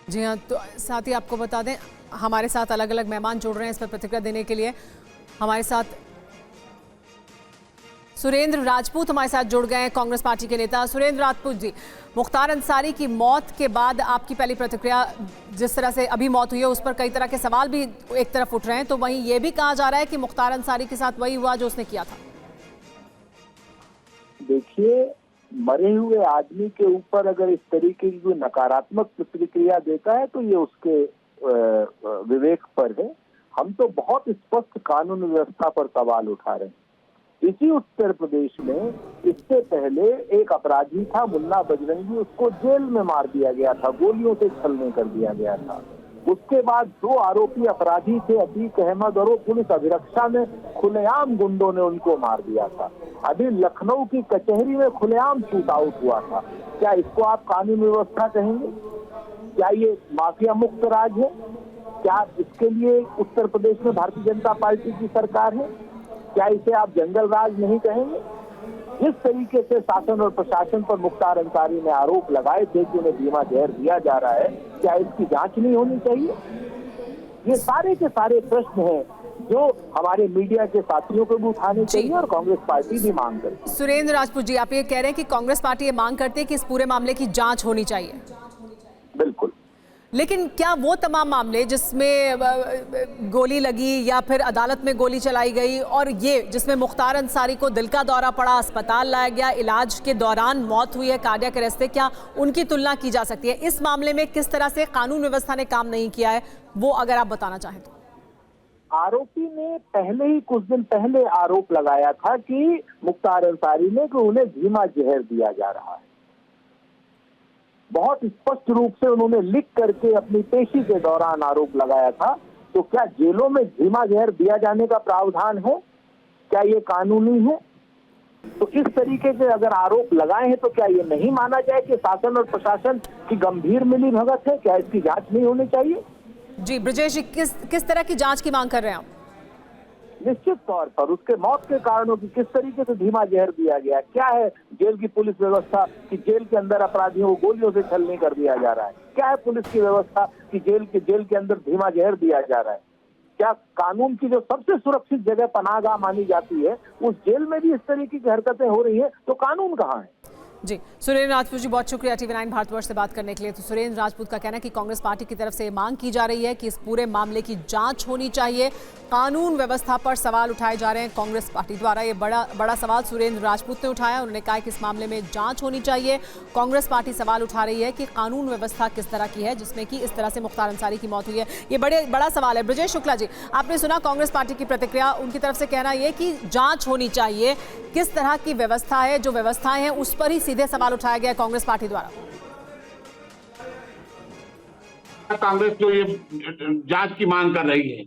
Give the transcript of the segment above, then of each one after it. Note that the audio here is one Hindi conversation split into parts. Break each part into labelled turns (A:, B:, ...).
A: जी हाँ, तो साथ ही आपको बता दें, हमारे साथ अलग अलग मेहमान जुड़ रहे हैं इस पर प्रतिक्रिया देने के लिए। हमारे साथ सुरेंद्र राजपूत हमारे साथ जुड़ गए हैं, कांग्रेस पार्टी के नेता। सुरेंद्र राजपूत जी, मुख्तार अंसारी की मौत के बाद आपकी पहली प्रतिक्रिया, जिस तरह से अभी मौत हुई है उस पर कई तरह के सवाल भी एक तरफ उठ रहे हैं, तो वहीं ये भी कहा जा रहा है कि मुख्तार अंसारी के साथ वही हुआ जो उसने किया था।
B: देखिए, मरे हुए आदमी के ऊपर अगर इस तरीके की कोई नकारात्मक प्रतिक्रिया देता है तो ये उसके विवेक पर है। हम तो बहुत स्पष्ट कानून व्यवस्था पर सवाल उठा रहे हैं। इसी उत्तर प्रदेश में इससे पहले एक अपराधी था मुन्ना बजरंगी, उसको जेल में मार दिया गया था, गोलियों से छलनी कर दिया गया था। उसके बाद 2 आरोपी अपराधी थे, अतीक अहमद, और वो पुलिस अभिरक्षा में खुलेआम गुंडों ने उनको मार दिया था। अभी लखनऊ की कचहरी में खुलेआम शूट आउट हुआ था। क्या इसको आप कानून व्यवस्था कहेंगे? क्या ये माफिया मुक्त राज है? क्या इसके लिए उत्तर प्रदेश में भारतीय जनता पार्टी की सरकार है? क्या इसे आप जंगल राज नहीं कहेंगे? जिस तरीके से शासन और प्रशासन पर मुख्तार अंसारी ने आरोप लगाए थे कि उन्हें धीमा जहर दिया जा रहा है, क्या इसकी जांच नहीं होनी चाहिए? ये सारे के सारे प्रश्न हैं जो हमारे मीडिया के साथियों को भी उठाने चाहिए और कांग्रेस पार्टी भी मांग करती है।
A: सुरेंद्र राजपूत जी, आप ये कह रहे हैं कि कांग्रेस पार्टी ये मांग करती है कि इस पूरे मामले की जांच होनी चाहिए।
B: बिल्कुल।
A: लेकिन क्या वो तमाम मामले जिसमें गोली लगी या फिर अदालत में गोली चलाई गई, और ये जिसमें मुख्तार अंसारी को दिल का दौरा पड़ा, अस्पताल लाया गया, इलाज के दौरान मौत हुई है, कार्डियक अरेस्ट से, क्या उनकी तुलना की जा सकती है? इस मामले में किस तरह से कानून व्यवस्था ने काम नहीं किया है, वो अगर आप बताना चाहें तो।
B: आरोपी ने पहले ही कुछ दिन पहले आरोप लगाया था कि मुख्तार अंसारी ने कि उन्हें धीमा जहर दिया जा रहा है। बहुत स्पष्ट रूप से उन्होंने लिख करके अपनी पेशी के दौरान आरोप लगाया था। तो क्या जेलों में धीमा जहर दिया जाने का प्रावधान है? क्या ये कानूनी है? तो इस तरीके के अगर आरोप लगाए हैं तो क्या ये नहीं माना जाए कि शासन और प्रशासन की गंभीर मिलीभगत है? क्या इसकी जांच नहीं होनी चाहिए?
A: जी ब्रजेश जी, किस तरह की जांच की मांग कर रहे हैं आप?
B: निश्चित तौर पर उसके मौत के कारणों की किस तरीके से धीमा जहर दिया गया, क्या है जेल की पुलिस व्यवस्था कि जेल के अंदर अपराधियों को गोलियों से छलनी कर दिया जा रहा है? क्या है पुलिस की व्यवस्था कि जेल के अंदर धीमा जहर दिया जा रहा है? क्या कानून की जो सबसे सुरक्षित जगह पनाहगाह मानी जाती है उस जेल में भी इस तरीके की हरकतें हो रही है? तो कानून कहाँ है?
A: जी, सुरेंद्र राजपूत जी, बहुत शुक्रिया TV9 भारतवर्ष से बात करने के लिए। तो सुरेंद्र राजपूत का कहना है कि कांग्रेस पार्टी की तरफ से मांग की जा रही है कि इस पूरे मामले की जांच होनी चाहिए। कानून व्यवस्था पर सवाल उठाए जा रहे हैं कांग्रेस पार्टी द्वारा। ये बड़ा सवाल सुरेंद्र राजपूत ने उठाया। उन्होंने कहा कि इस मामले में जांच होनी चाहिए। कांग्रेस पार्टी सवाल उठा रही है कि कानून व्यवस्था किस तरह की है जिसमें कि इस तरह से मुख्तार अंसारी की मौत हुई है। ये बड़ा सवाल है। ब्रजेश शुक्ला जी, आपने सुना कांग्रेस पार्टी की प्रतिक्रिया। उनकी तरफ से कहना यह कि जांच होनी चाहिए, किस तरह की व्यवस्था है, जो व्यवस्थाएं हैं उस पर ही सीधे सवाल उठाया गया कांग्रेस पार्टी द्वारा।
C: कांग्रेस जो ये जांच की मांग कर रही है,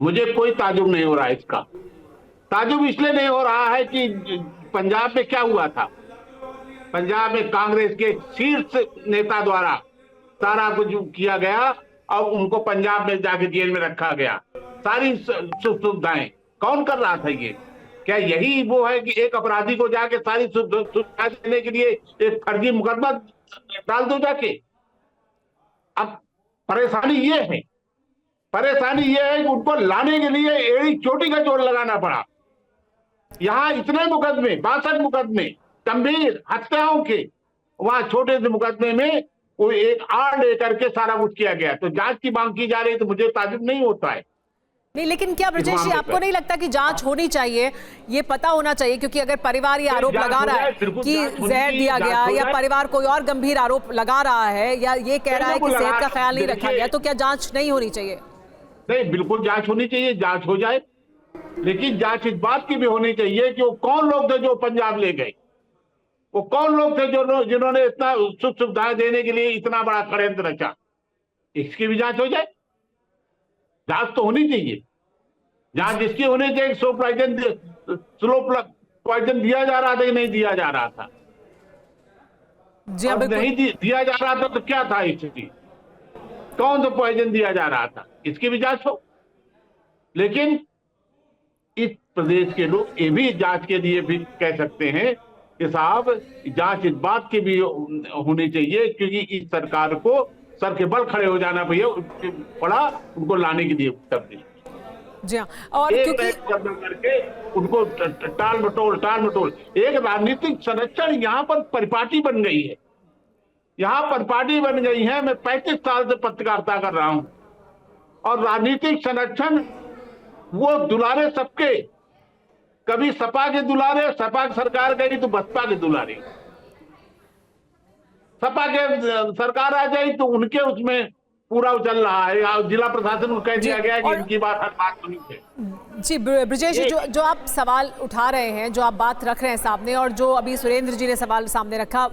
C: मुझे कोई ताजुब नहीं हो रहा है। इसका ताजुब इसलिए नहीं हो रहा है कि पंजाब में क्या हुआ था। पंजाब में कांग्रेस के शीर्ष नेता द्वारा सारा कुछ किया गया और उनको पंजाब में जाके जेल में रखा गया। सारी सुविधाएं कौन कर रहा था? ये क्या यही वो है कि एक अपराधी को जाके सारी सुविधा देने के लिए एक फर्जी मुकदमा डाल दो जाके? अब परेशानी ये है कि उनको लाने के लिए एड़ी चोटी का जोर लगाना पड़ा। यहां इतने मुकदमे, 62 मुकदमे गंभीर हत्याओं के, वहां छोटे से मुकदमे में कोई एक आड़ लेकर के सारा कुछ किया गया। तो जांच की मांग की जा रही है तो मुझे ताजुब नहीं होता है।
A: नहीं, लेकिन क्या ब्रजेश जी, आपको नहीं लगता कि जांच होनी चाहिए? ये पता होना चाहिए, क्योंकि अगर परिवार ये आरोप लगा रहा है कि जहर दिया गया, या परिवार कोई और गंभीर आरोप लगा रहा है, या ये कह रहा है कि सेहत का ख्याल नहीं रखा गया, तो क्या जांच नहीं होनी चाहिए?
C: नहीं, बिल्कुल जांच होनी चाहिए, जांच हो जाए। लेकिन जांच इस बात की भी होनी चाहिए कि वो कौन लोग थे जो पंजाब ले गए, वो कौन लोग थे जो जिन्होंने इतना सुख सुविधाएं देने के लिए इतना बड़ा षड्यंत्र रचा। इसकी भी जांच हो जाए। जांच तो होनी चाहिए। जांच इसकी होनी चाहिए स्लो पॉइजन दिया जा रहा था कि नहीं दिया जा रहा था। अब नहीं दिया जा रहा था तो क्या था स्थिति? कौन सा पॉइजन दिया जा रहा था? इसकी भी जांच हो। लेकिन इस प्रदेश के लोग ये भी जांच के लिए भी कह सकते हैं कि साहब, जांच इस बात की भी होनी चाहिए क्योंकि इस सरकार को सर के बल खड़े हो जाना पड़ा, उनको लाने की दी तब्दीली।
A: जी हाँ, और क्योंकि
C: करके उनको टाल मटोल एक राजनीतिक संरक्षण यहाँ पर परिपाटी बन गई है, यहाँ परिपाटी बन गई है। मैं 35 साल से पत्रकारिता कर रहा हूं और राजनीतिक संरक्षण वो दुलारे सबके, कभी सपा के दुलारे, सपा की सरकार गई तो बसपा के दुलारे, सपा के सरकार आ जाए तो उनके उसमें पूरा चल रहा है। जिला प्रशासन को कह दिया गया है कि इनकी बात हर बात सुनी है।
A: जी ब्रिजेश, जो आप सवाल उठा रहे हैं, जो आप बात रख रहे हैं सामने, और जो अभी सुरेंद्र जी ने सवाल सामने रखा,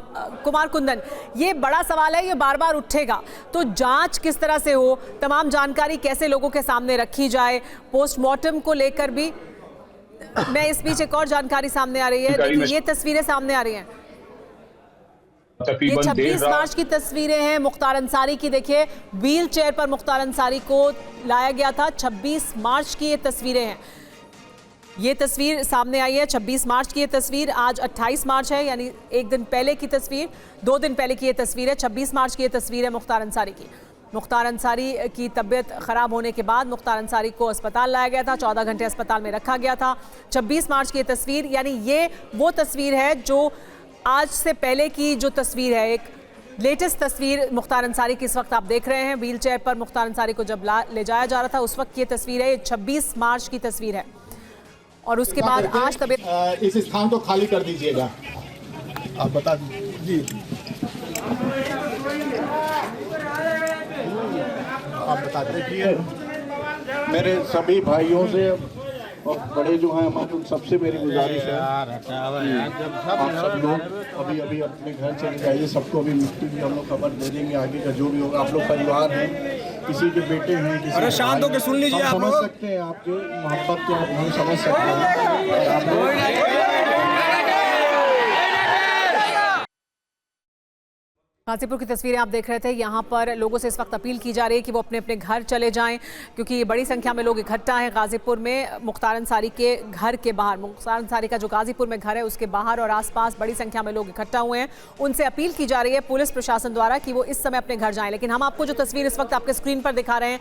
A: कुमार कुंदन, ये बड़ा सवाल है, ये बार बार उठेगा। तो जांच किस तरह से हो, तमाम जानकारी कैसे लोगों के सामने रखी जाए, पोस्टमार्टम को लेकर भी। मैं इस बीच एक और जानकारी सामने आ रही है, देखिए ये तस्वीरें सामने आ रही हैं, ये 26 मार्च की तस्वीरें हैं मुख्तार अंसारी की। देखिए व्हील चेयर पर मुख्तार अंसारी को लाया गया था, 26 मार्च की ये तस्वीरें हैं। ये तस्वीर सामने आई है 26 मार्च की ये तस्वीर, आज 28 मार्च है, यानी एक दिन पहले की तस्वीर, 2 दिन पहले की ये तस्वीर है। 26 मार्च की ये तस्वीर है मुख्तार अंसारी की। मुख्तार अंसारी की तबीयत खराब होने के बाद मुख्तार अंसारी को अस्पताल लाया गया था, 14 घंटे अस्पताल में रखा गया था। 26 मार्च की ये तस्वीर, यानी ये वो तस्वीर है जो आज से पहले की जो तस्वीर है, एक लेटेस्ट तस्वीर मुख्तार अंसारी की इस वक्त आप देख रहे हैं। व्हील चेयर पर मुख्तार अंसारी को जब ले जाया जा रहा था उस वक्त की ये तस्वीर है, ये 26 मार्च की तस्वीर है। और उसके बाद आज तबीयत,
D: इस स्थान को खाली कर दीजिएगा, आप बता दीजिए जी, आप बता दीजिए। मेरे सभी भाइयों से और बड़े जो हैं हम सबसे मेरी गुजारिश है, आप सब लोग अभी अभी अपने घर चले जाइए। सबको अभी मृत्यु की हम लोग खबर दे देंगे, आगे का जो भी होगा। आप लोग परिवार हैं, किसी के बेटे हैं, किसी
E: अरे शांत होकर सुन लीजिए, आप
D: समझ सकते हैं आपके मोहब्बत को, आप नहीं समझ सकते हैं आप लोग।
A: गाजीपुर की तस्वीरें आप देख रहे थे। यहाँ पर लोगों से इस वक्त अपील की जा रही है कि वो अपने अपने घर चले जाएं, क्योंकि बड़ी संख्या में लोग इकट्ठा हैं गाजीपुर में मुख्तार अंसारी के घर के बाहर। मुख्तार अंसारी का जो गाजीपुर में घर है उसके बाहर और आसपास बड़ी संख्या में लोग इकट्ठा हुए हैं। उनसे अपील की जा रही है पुलिस प्रशासन द्वारा कि वो इस समय अपने घर जाएं। लेकिन हम आपको जो तस्वीर इस वक्त आपके स्क्रीन पर दिखा रहे हैं